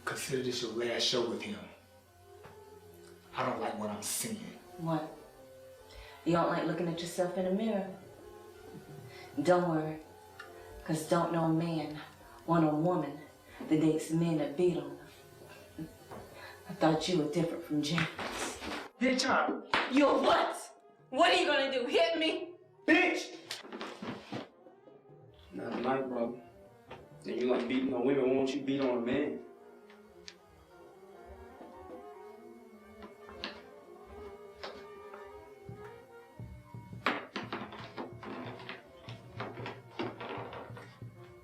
Consider this your last show with him. I don't like what I'm seeing. What? You don't like looking at yourself in the mirror? Don't worry, because don't no man want a woman that dates men that beat on them. I thought you were different from James. Bitch, You're what? What are you gonna do, hit me? Bitch! Not tonight, bro. Then you like beating on women, why won't you beat on a man?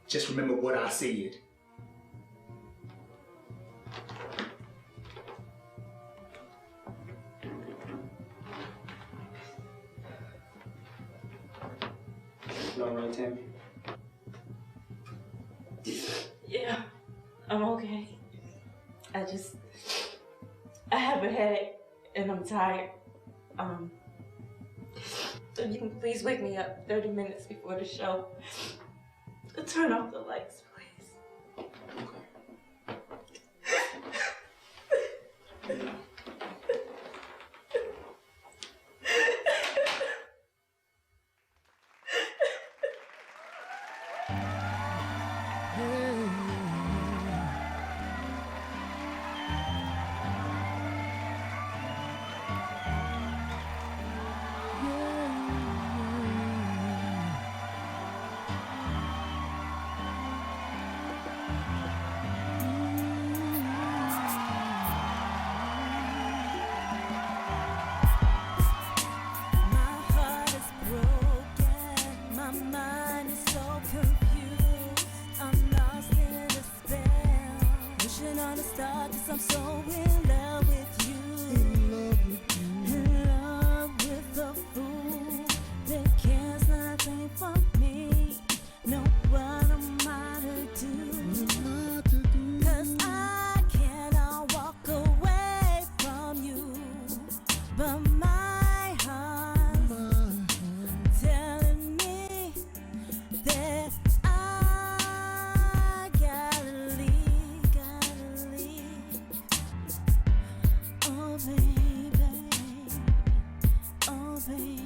Just remember what I said. You all right, Tammy? Yeah, I'm okay. I have a headache and I'm tired. So you can please wake me up 30 minutes before the show. Turn off the lights, please. Okay. I'm so in love with you. In love with a fool that cares nothing for me. Know what am I to do? 'Cause I cannot walk away from you. But my heart's telling me that I gotta leave. Oh baby, oh baby.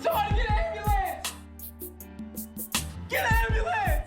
Somebody get an ambulance! Get an ambulance!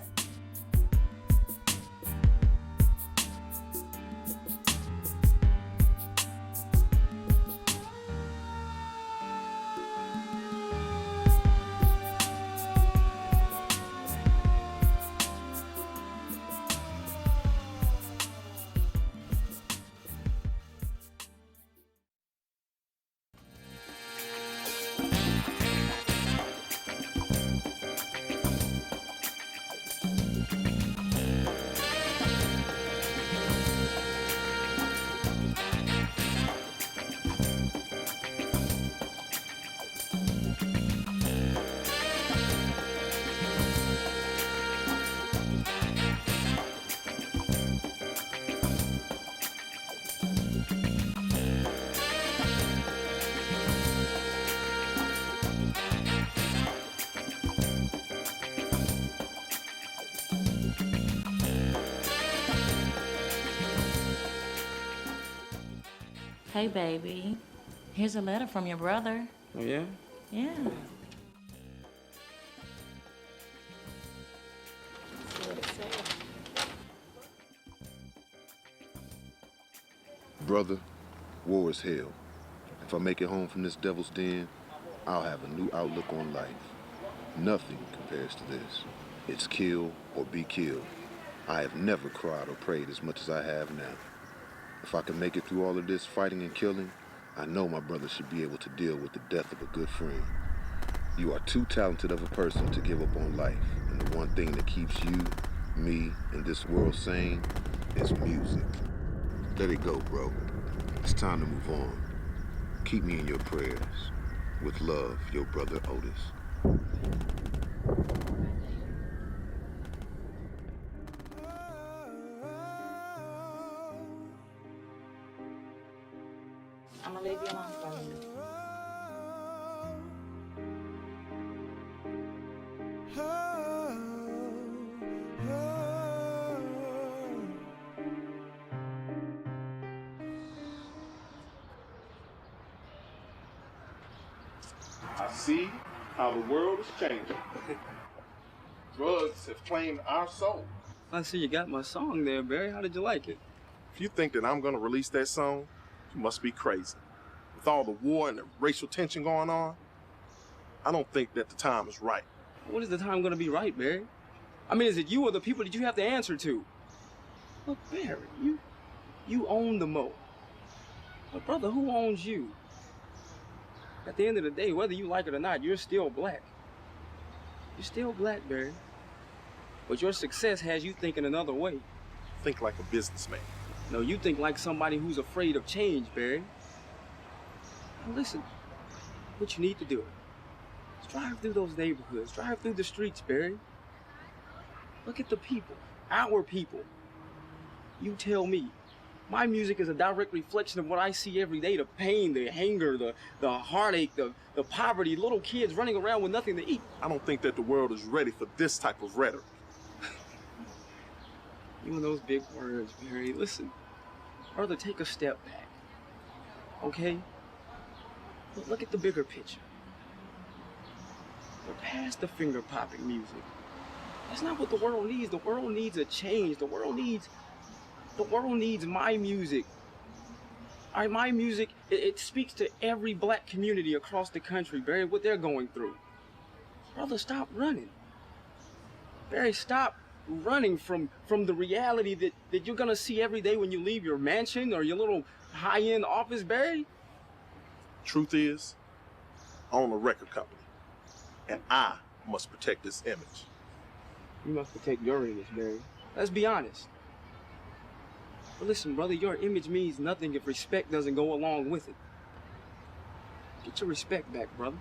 Hey, baby. Here's a letter from your brother. Oh, yeah? Yeah. Brother, war is hell. If I make it home from this devil's den, I'll have a new outlook on life. Nothing compares to this. It's kill or be killed. I have never cried or prayed as much as I have now. If I can make it through all of this fighting and killing, I know my brother should be able to deal with the death of a good friend. You are too talented of a person to give up on life, and the one thing that keeps you, me, and this world sane is music. Let it go, bro. It's time to move on. Keep me in your prayers. With love, your brother Otis. I'm gonna leave you alone for a minute. See how the world is changing. Drugs have claimed our soul. I see you got my song there, Barry. How did you like it? If you think that I'm gonna release that song, you must be crazy. With all the war and the racial tension going on, I don't think that the time is right. When is the time gonna be right, Barry? I mean, is it you or the people that you have to answer to? Look, Barry, you own the mo. But brother, who owns you? At the end of the day, whether you like it or not, you're still black. You're still black, Barry. But your success has you thinking another way. Think like a businessman. No, you think like somebody who's afraid of change, Barry. Now listen, what you need to do is drive through those neighborhoods, drive through the streets, Barry. Look at the people, our people. You tell me. My music is a direct reflection of what I see every day, the pain, the anger, the heartache, the poverty, little kids running around with nothing to eat. I don't think that the world is ready for this type of rhetoric. You and those big words, Barry. Listen, brother, take a step back, okay? Look at the bigger picture. We're past the finger-popping music. That's not what the world needs. The world needs a change. The world needs my music. All right, my music, it speaks to every black community across the country, Barry, what they're going through. Brother, stop running. Barry, stop running from the reality that you're gonna see every day when you leave your mansion or your little high-end office, Barry. Truth is, I own a record company, and I must protect this image. You must protect your image, Barry. Let's be honest. But listen, brother, your image means nothing if respect doesn't go along with it. Get your respect back, brother.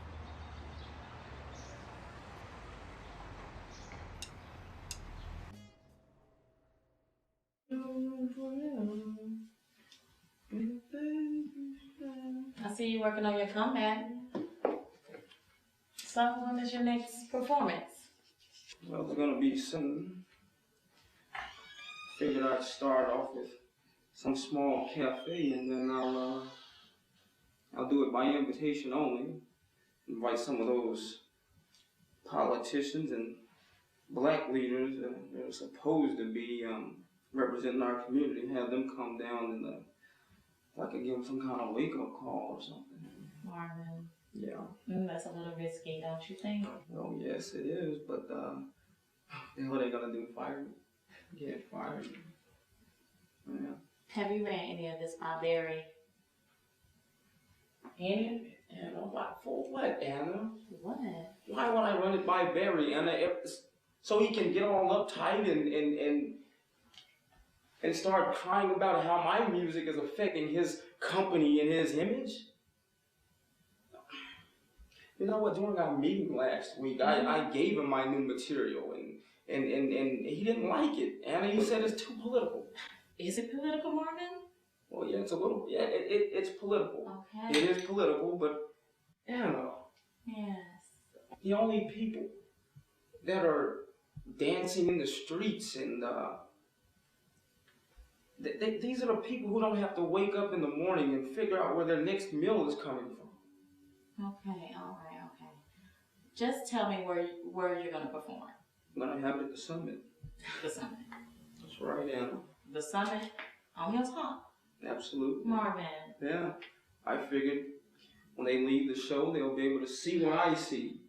I see you working on your comeback. So when is your next performance? Well, it's gonna be soon. Figured I'd start off with some small cafe, and then I'll do it by invitation only. Invite some of those politicians and black leaders that are supposed to be representing our community, have them come down and if I could give them some kind of wake-up call or something. Marvin. Yeah. That's a little risky, don't you think? Oh, yes, it is, but what are they gonna do, fire me? Get fired. Yeah. Have you ran any of this by Barry? Any? Anna, what? For what, Anna? What? Why would I run it by Barry, Anna? So he can get all uptight and start crying about how my music is affecting his company and his image? You know what? During our meeting last week, I gave him my new material and he didn't like it. Anna, he said it's too political. Is it political, Marvin? Well, yeah, it's a little, yeah, it's political. Okay. It is political, but Anna, Yes. the only people that are dancing in the streets and these are the people who don't have to wake up in the morning and figure out where their next meal is coming from. Okay, all right, okay. Just tell me where you're gonna perform. I'm gonna have it at the summit. The summit. That's right, Anna. The summit on your top. Absolutely. Marvin. Yeah. I figured when they leave the show, they'll be able to see what I see.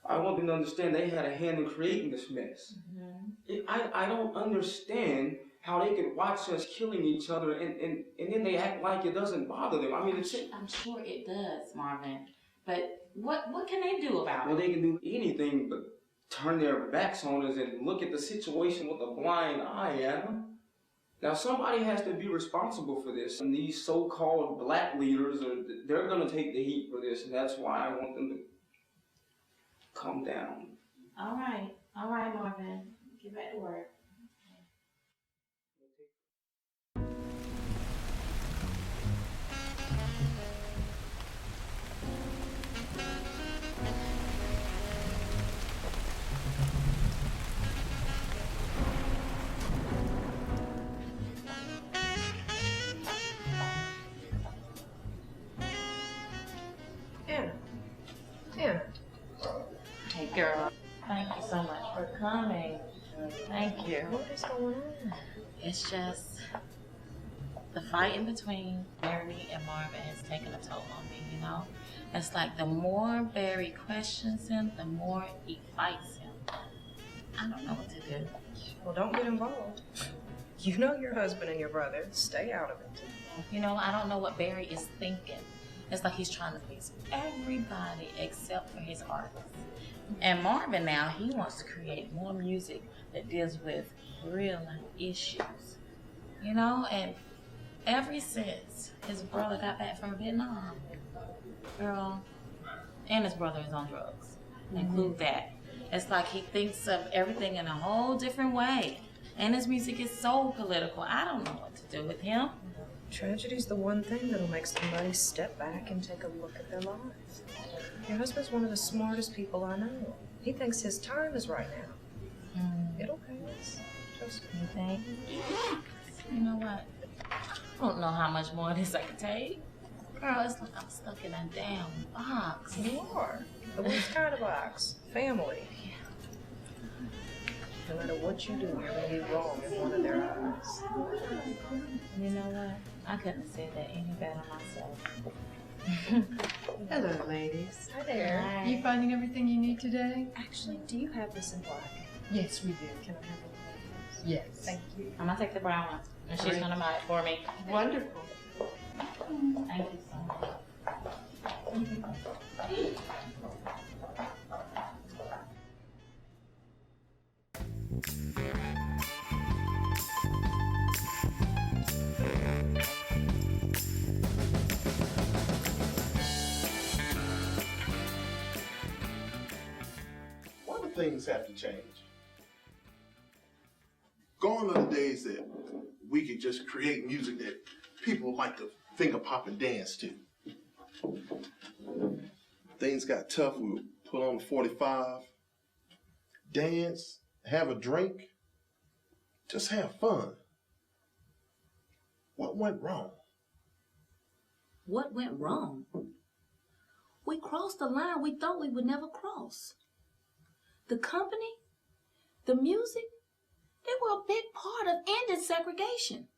I want them to understand they had a hand in creating this mess. Mm-hmm. I don't understand how they could watch us killing each other and then they act like it doesn't bother them. I mean, I'm sure it does, Marvin. But what can they do about well, it? they can do anything but turn their backs on us and look at the situation with a blind eye, Anna. Now, somebody has to be responsible for this, and these so-called black leaders, they're going to take the heat for this, and that's why I want them to calm down. All right, Marvin. Get back to work. you. What is going on? It's just the fight in between Barry and Marvin has taken a toll on me, you know? It's like the more Barry questions him, the more he fights him. I don't know what to do. Well, don't get involved. You know your husband and your brother. Stay out of it. You know, I don't know what Barry is thinking. It's like he's trying to please everybody except for his artists. And Marvin now, he wants to create more music that deals with real life issues. You know, and ever since his brother got back from Vietnam, girl, and his brother is on drugs. Include that. It's like he thinks of everything in a whole different way. And his music is so political. I don't know what to do with him. Tragedy's the one thing that'll make somebody step back and take a look at their lives. Your husband's one of the smartest people I know. He thinks his time is right now. It'll pass. Trust me. You think? You know what? I don't know how much more of this I can take. Girl, it's like I'm stuck in a damn box. You are. But which kind of box? Family. No matter what you do, you're going to be wrong in one of their eyes. You know what? I couldn't have said that any better myself. Hello, ladies. Hi there. Hi. You finding everything you need today? Actually, do you have this in black? Yes, we do. Can I have it? Yes. Thank you. I'm gonna take the brown one, and she's Great. gonna buy it for me. Wonderful. Thank you so much. Why do things have to change? Gone are the days that we could just create music that people like to finger pop and dance to. Things got tough, we would put on the 45, dance, have a drink, just have fun. What went wrong? What went wrong? We crossed the line we thought we would never cross. The company, the music, they were a big part of ending segregation.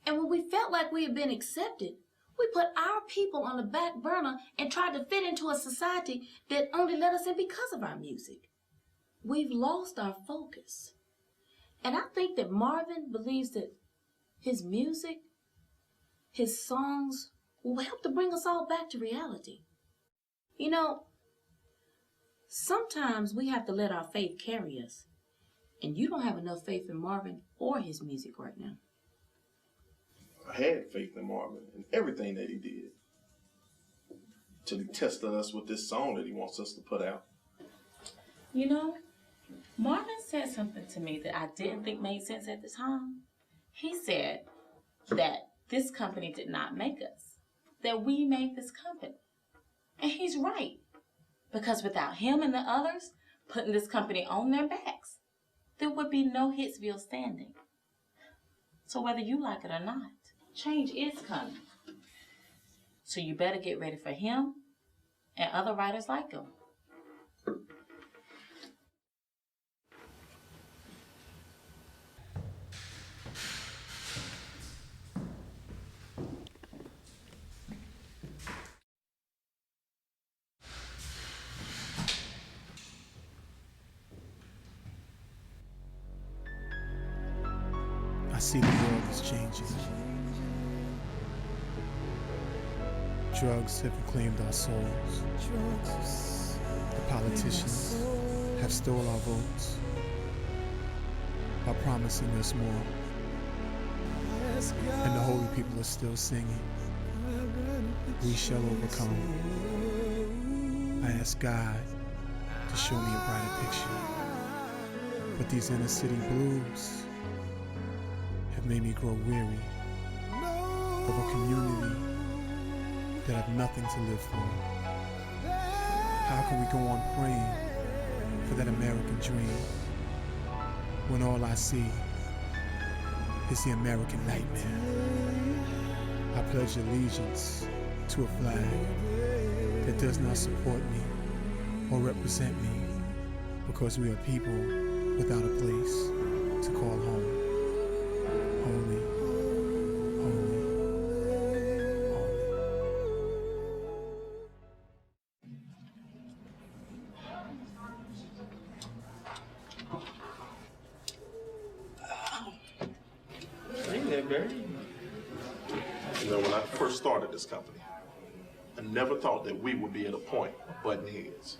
And when we felt like we had been accepted, we put our people on the back burner and tried to fit into a society that only let us in because of our music. We've lost our focus. And I think that Marvin believes that his music, his songs, will help to bring us all back to reality. You know, sometimes we have to let our faith carry us. And you don't have enough faith in Marvin or his music right now. I had faith in Marvin and everything that he did. Till he tested us with this song that he wants us to put out. You know, Marvin said something to me that I didn't think made sense at the time. He said that this company did not make us, that we made this company. And he's right. Because without him and the others putting this company on their backs, there would be no Hitsville standing. So whether you like it or not, change is coming. So you better get ready for him and other writers like him. I see the world is changing. Drugs have reclaimed our souls. The politicians have stole our votes by promising us more. And the holy people are still singing, we shall overcome. I ask God to show me a brighter picture. But these inner city blues have made me grow weary of a community that have nothing to live for. How can we go on praying for that American dream when all I see is the American nightmare? I pledge allegiance to a flag that does not support me or represent me, because we are people without a place to call home. Holy, holy, holy. Hey there, Barry. You know, when I first started this company, I never thought that we would be at a point of butting heads.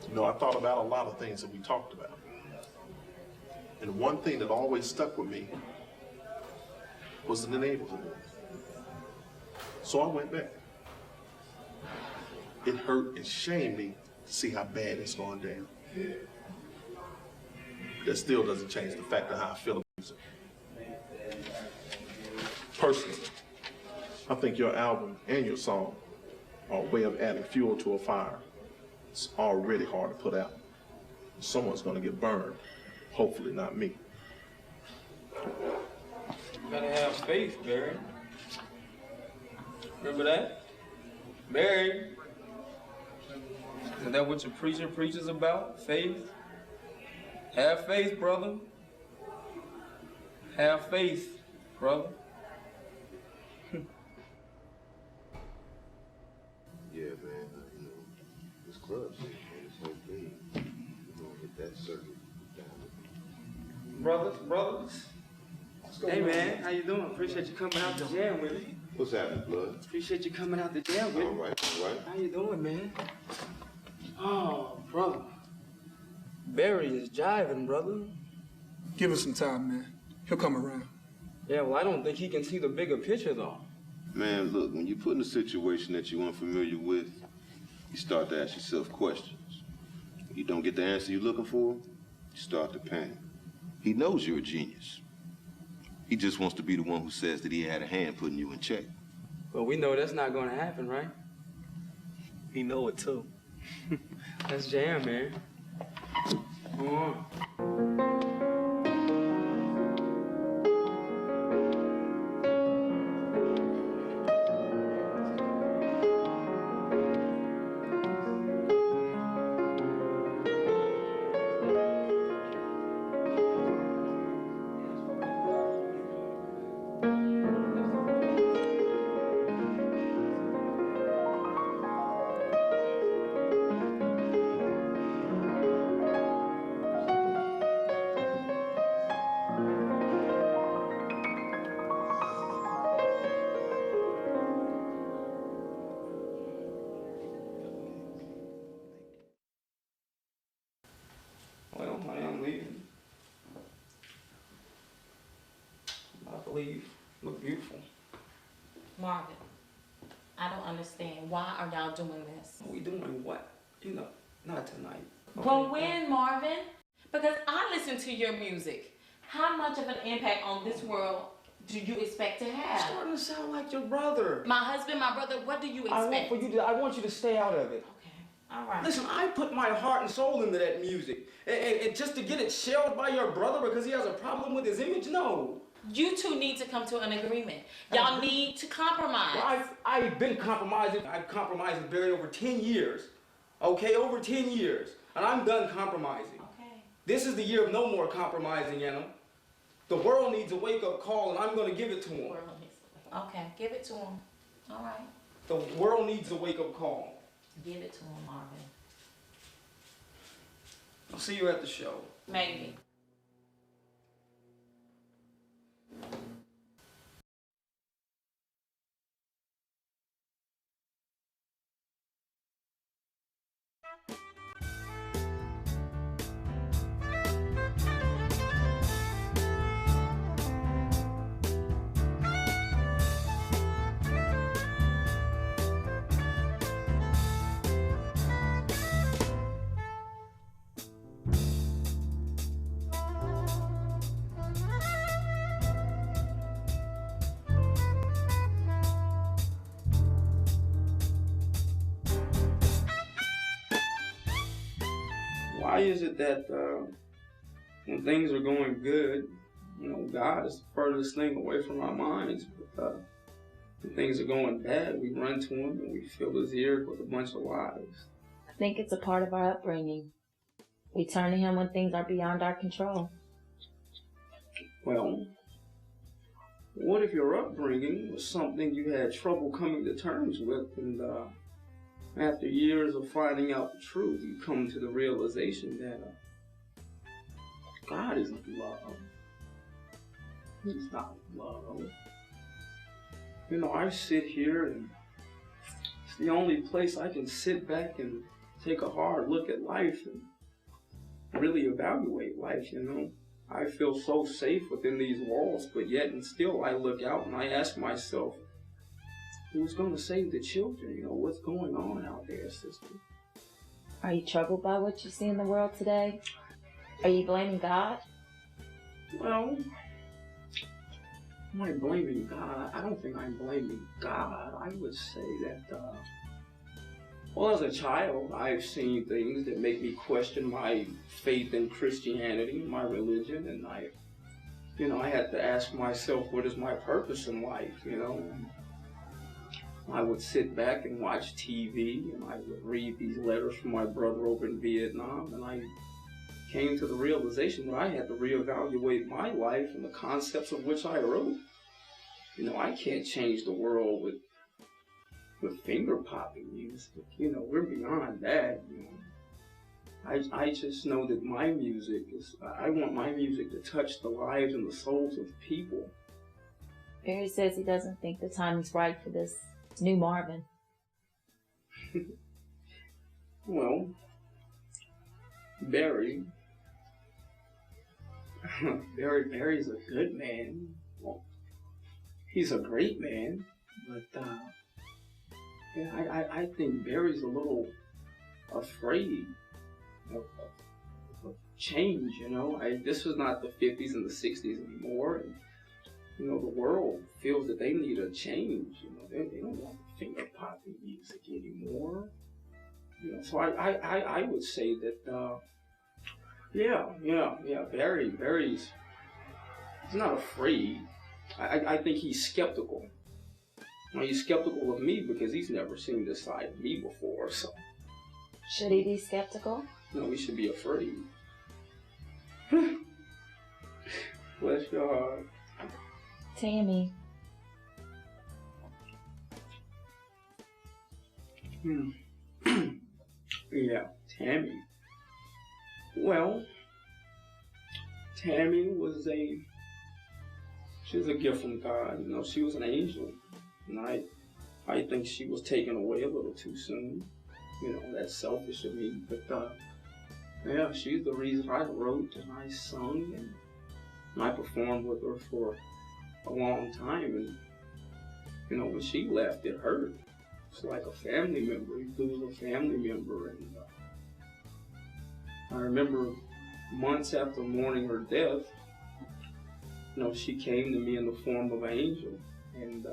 You know, I thought about a lot of things that we talked about. And one thing that always stuck with me was the neighborhood. So I went back. It hurt and shamed me to see how bad it's going down. That still doesn't change the fact of how I feel about music. Personally, I think your album and your song are a way of adding fuel to a fire. It's already hard to put out. Someone's gonna get burned. Hopefully not me. You gotta have faith, Barry. Remember that? Barry. Isn't that what your preacher preaches about? Faith? Have faith, brother. Have faith, brother. Yeah, man. You know, this club shit, man, this whole thing. You know, hit that circuit down. Brothers. Hey, man, how you doing? Appreciate you coming out to jam with me. What's happening, blood? Appreciate you coming out to jam with me. All right. How you doing, man? Oh, brother. Barry is jiving, brother. Give us some time, man. He'll come around. Yeah, well, I don't think he can see the bigger picture, though. Man, look, when you put in a situation that you're unfamiliar with, you start to ask yourself questions. When you don't get the answer you're looking for, you start to panic. He knows you're a genius. He just wants to be the one who says that he had a hand putting you in check. But we know that's not gonna happen, right? He know it, too. Let's jam, man. Come on. Well, I am leaving. I believe look beautiful. Marvin, I don't understand. Why are y'all doing this? We doing what? You know, not tonight. Well, when, Marvin? Because I listen to your music. How much of an impact on this world do you expect to You're have? starting to sound like your brother. My husband, my brother, what do you expect? I want you to stay out of it. Okay, all right. Listen, I put my heart and soul into that music. And just to get it shelled by your brother because he has a problem with his image? No. You two need to come to an agreement. Y'all need to compromise. Well, I've been compromising. I've compromised with Barry over 10 years. Okay, over 10 years. And I'm done compromising. Okay. This is the year of no more compromising, Anna. The world needs a wake-up call, and I'm going to give it to him. Okay, give it to him. All right. The world needs a wake-up call. Give it to him, Marvin. I'll see you at the show. Maybe. Why is it that when things are going good, you know, God is the furthest thing away from our minds, but when things are going bad, we run to Him and we fill His ears with a bunch of lies? I think it's a part of our upbringing. We turn to him when things are beyond our control. Well, what if your upbringing was something you had trouble coming to terms with, and after years of finding out the truth, you come to the realization that God isn't love. He's not love. You know, I sit here and it's the only place I can sit back and take a hard look at life and really evaluate life, you know. I feel so safe within these walls, but yet and still I look out and I ask myself, who's going to save the children? You know, what's going on out there, sister? Are you troubled by what you see in the world today? Are you blaming God? Well, am I blaming God? I don't think I'm blaming God. I would say that, well, as a child, I've seen things that make me question my faith in Christianity, my religion, and I had to ask myself, what is my purpose in life, you know? I would sit back and watch TV, and I would read these letters from my brother over in Vietnam, and I came to the realization that I had to reevaluate my life and the concepts of which I wrote. You know, I can't change the world with finger popping music. You know, we're beyond that. You know, I just know that my music I want my music to touch the lives and the souls of people. Barry says he doesn't think the time is right for this new Marvin. Well, Barry's a good man. Well, he's a great man, but yeah, I think Barry's a little afraid of change, you know. This is not the 50s and the 60s anymore, and you know, the world feels that they need a change. You know, they don't want finger popping music anymore. You know, so I would say that Barry's he's not afraid. I think he's skeptical. Well, he's skeptical of me because he's never seen this side of me before, so. Should he be skeptical? No, he should be afraid. Bless your heart. Tammy. Yeah, Tammy. Well, Tammy was a gift from God. You know, she was an angel. And I think she was taken away a little too soon. You know, that's selfish of me. But yeah, she's the reason I wrote and I sung and I performed with her for a long time. And you know, when she left, it hurt. It's like a family member. You lose a family member. And I remember months after mourning her death, you know, she came to me in the form of an angel. And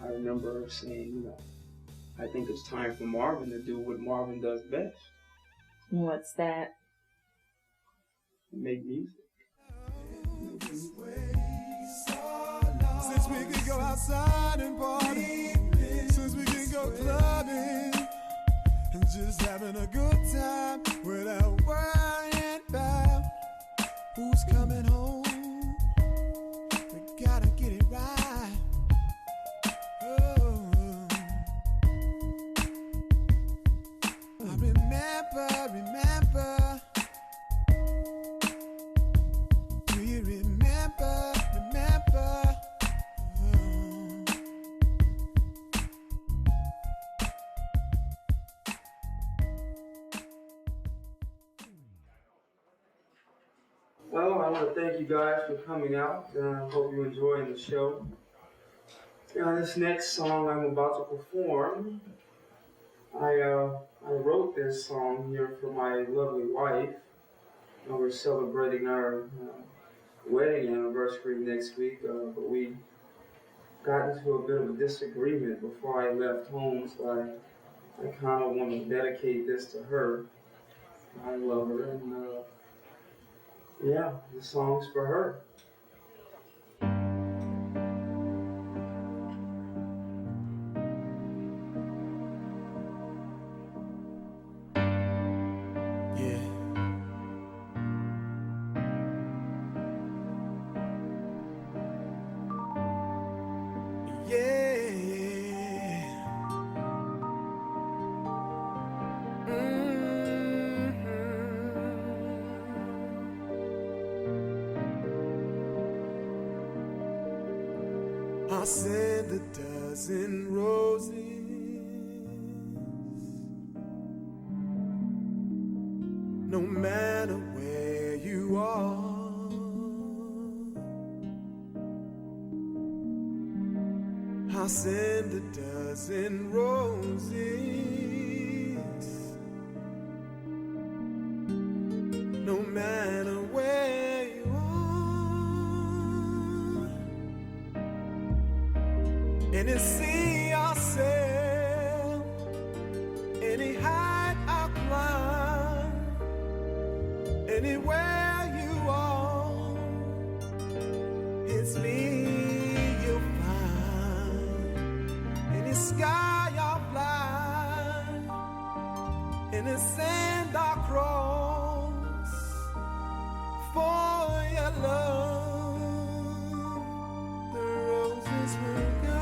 I remember her saying, you know, I think it's time for Marvin to do what Marvin does best. What's that? Make music. Since we can go outside and party, since we can go clubbing, and just having a good time without worrying about who's coming home. We gotta get it right. Oh, I remember. We remember. Well, I want to thank you guys for coming out. I hope you're enjoying the show. This next song I'm about to perform, I wrote this song here for my lovely wife. We're celebrating our wedding anniversary next week, but we got into a bit of a disagreement before I left home, so I kind of want to dedicate this to her. I love her, and yeah, the song's for her. Yeah. I'll send a dozen roses. No matter where you are, I'll send a dozen roses. No matter where you are, any sea I'll sail, any height I'll climb, anywhere you are, it's me you'll find. Any sky I'll fly, any sand I'll cross for your love. The roses will go.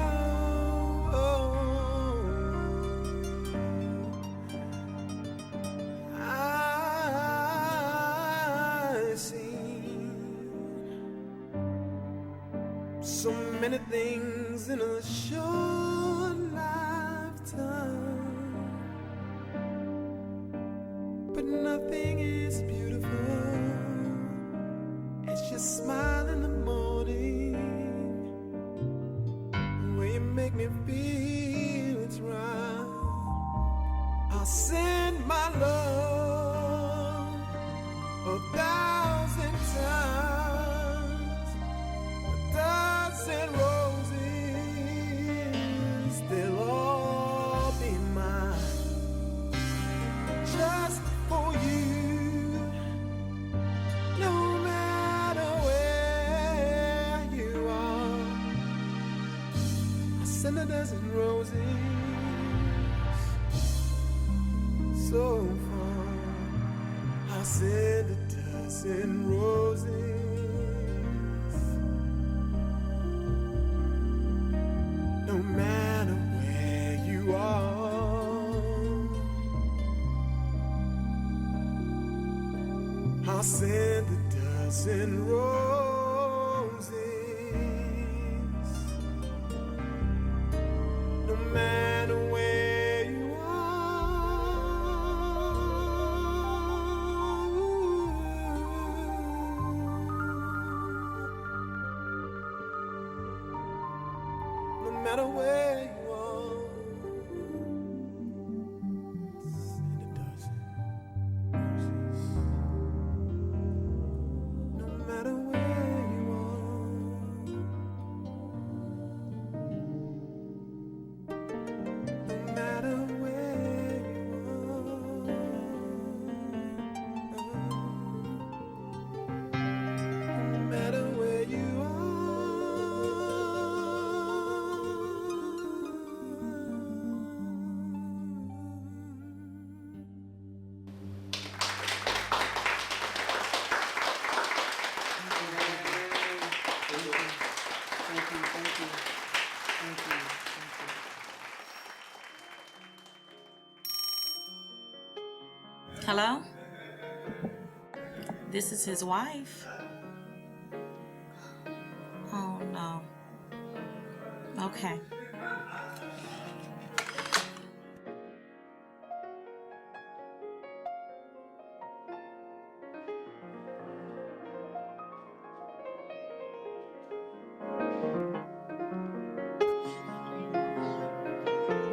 I've seen so many things in a short lifetime, but nothing is beautiful as your smile in the morning. The way you make me feel it's right. I'll send my love 1,000 times, 1,000 roses, they'll all be mine, just for you. No matter where you are, I'll send a dozen roses. So far, I'll send a dozen roses. No matter where you are, I'll send a dozen roses. No matter where you are. No matter where you are, send a dozen roses. No matter where you are, no matter where you are, no matter where you are. Hello? This is his wife. Oh no. Okay.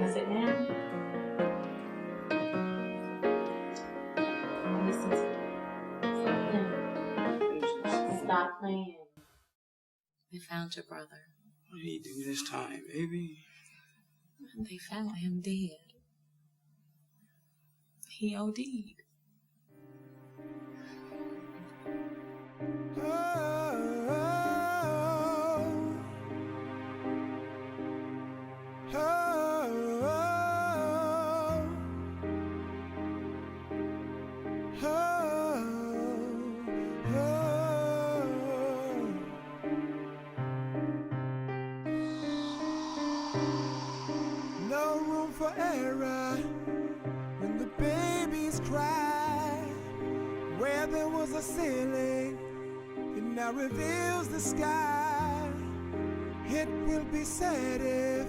Is it now? Listen to it. Stop playing. They found your brother. What did he do this time, baby? They found him dead. He OD'd. No room for error when the babies cry. Where there was a ceiling, it now reveals the sky. It will be sad if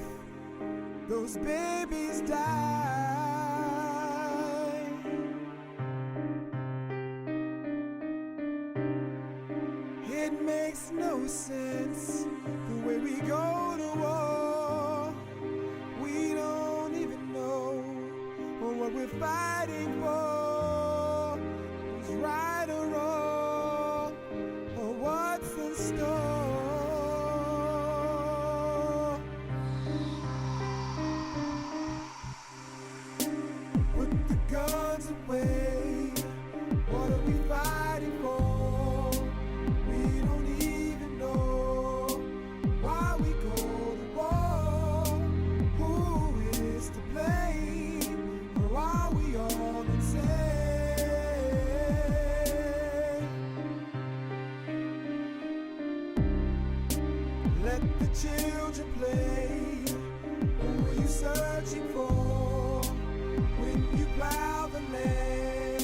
those babies die. It makes no sense the way we go to war. We don't even know what we're fighting for. Who's right or wrong, or what's in store. Put the guns away. What are we fighting for? We don't even know why we go to war. Who is to blame? Or are we all insane? Let the children play. Who are you searching for? When you plow the land,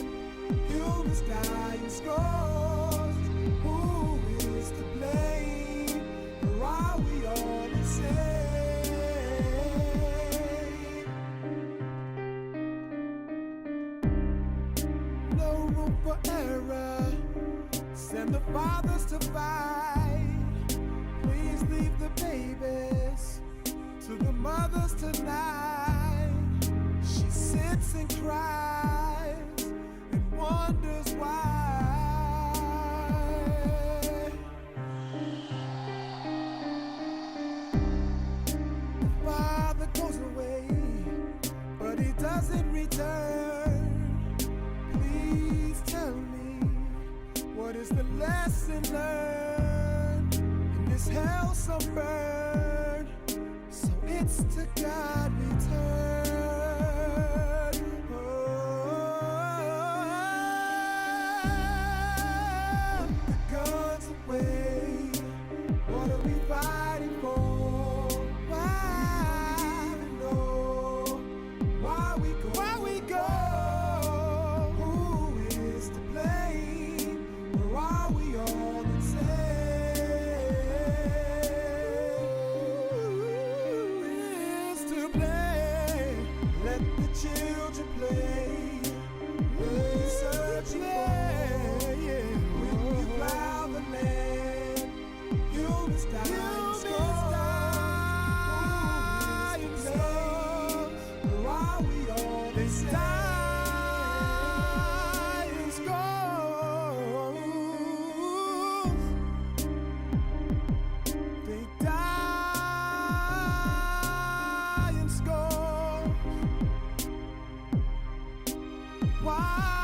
humans die in scores. Who is to blame? Or are we all insane? No room for error. Send the fathers to fight. Please leave the babies to the mothers tonight. She sits and cries and wonders why. The father goes away, but he doesn't return. Please tell me, what is the lesson learned in this hell so burned? So it's to God we turn. Oh, the guns away. What are we fighting for? Why even know why we go? Why we go? Who is to blame? Or are we all insane? Who is to blame? Let the children play. Who are you searching for? When you plow the land, humans die in scores. Or are we all the same? Die in scores. They die in scores. Why?